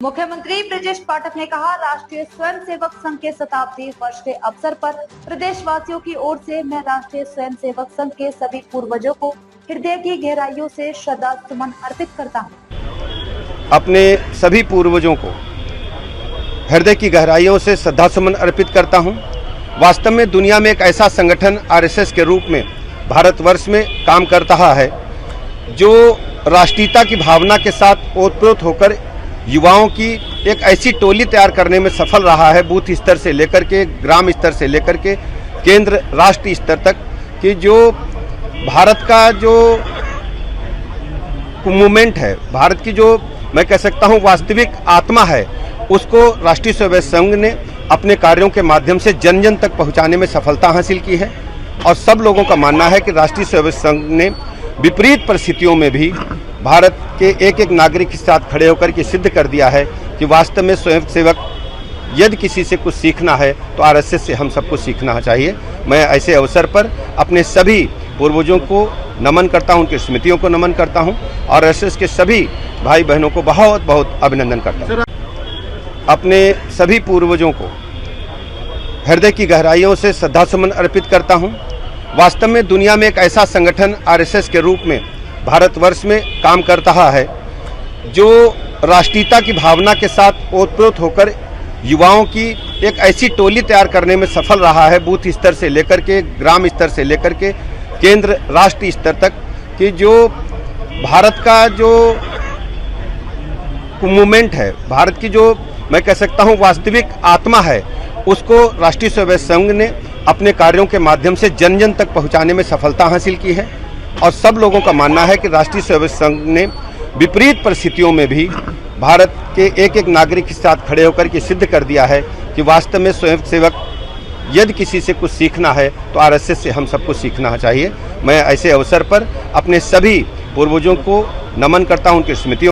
मुख्यमंत्री ब्रजेश पाठक ने कहा, राष्ट्रीय स्वयंसेवक संघ के शताब्दी वर्ष के अवसर पर प्रदेशवासियों की ओर से मैं राष्ट्रीय स्वयंसेवक संघ के सभी पूर्वजों को हृदय की गहराइयों से श्रद्धा सुमन अर्पित करता हूं। अपने सभी पूर्वजों को हृदय की गहराइयों से श्रद्धा सुमन अर्पित करता हूं। वास्तव में दुनिया में एक ऐसा संगठन आरएसएस के रूप में भारतवर्ष में काम कर रहा है जो राष्ट्रीयता की भावना के साथ ओतप्रोत होकर युवाओं की एक ऐसी टोली तैयार करने में सफल रहा है, बूथ स्तर से लेकर के ग्राम स्तर से लेकर के केंद्र राष्ट्रीय स्तर तक, कि जो भारत का जो मूवमेंट है, भारत की जो मैं कह सकता हूं वास्तविक आत्मा है, उसको राष्ट्रीय स्वयंसेवक संघ ने अपने कार्यों के माध्यम से जन जन तक पहुंचाने में सफलता हासिल की है। और सब लोगों का मानना है कि राष्ट्रीय स्वयंसेवक संघ ने विपरीत परिस्थितियों में भी भारत के एक एक नागरिक के साथ खड़े होकर के सिद्ध कर दिया है कि वास्तव में स्वयंसेवक यदि किसी से कुछ सीखना है तो आरएसएस से हम सबको सीखना चाहिए। मैं ऐसे अवसर पर अपने सभी पूर्वजों को नमन करता हूं, उनकी स्मृतियों को नमन करता हूं और आरएसएस के सभी भाई बहनों को बहुत बहुत अभिनंदन करता हूं। अपने सभी पूर्वजों को हृदय की गहराइयों से श्रद्धा सुमन अर्पित करता हूं। वास्तव में दुनिया में एक ऐसा संगठन आरएसएस के रूप में भारतवर्ष में काम कर रहा है जो राष्ट्रीयता की भावना के साथ ओतप्रोत होकर युवाओं की एक ऐसी टोली तैयार करने में सफल रहा है, बूथ स्तर से लेकर के ग्राम स्तर से लेकर के केंद्र राष्ट्रीय स्तर तक, कि जो भारत का जो मूवमेंट है, भारत की जो मैं कह सकता हूं वास्तविक आत्मा है, उसको राष्ट्रीय स्वयंसेवक संघ ने अपने कार्यों के माध्यम से जन जन तक पहुंचाने में सफलता हासिल की है। और सब लोगों का मानना है कि राष्ट्रीय स्वयंसेवक संघ ने विपरीत परिस्थितियों में भी भारत के एक एक नागरिक के साथ खड़े होकर के सिद्ध कर दिया है कि वास्तव में स्वयंसेवक यदि किसी से कुछ सीखना है तो आरएसएस से हम सबको सीखना चाहिए। मैं ऐसे अवसर पर अपने सभी पूर्वजों को नमन करता हूं, उनकी स्मृतियों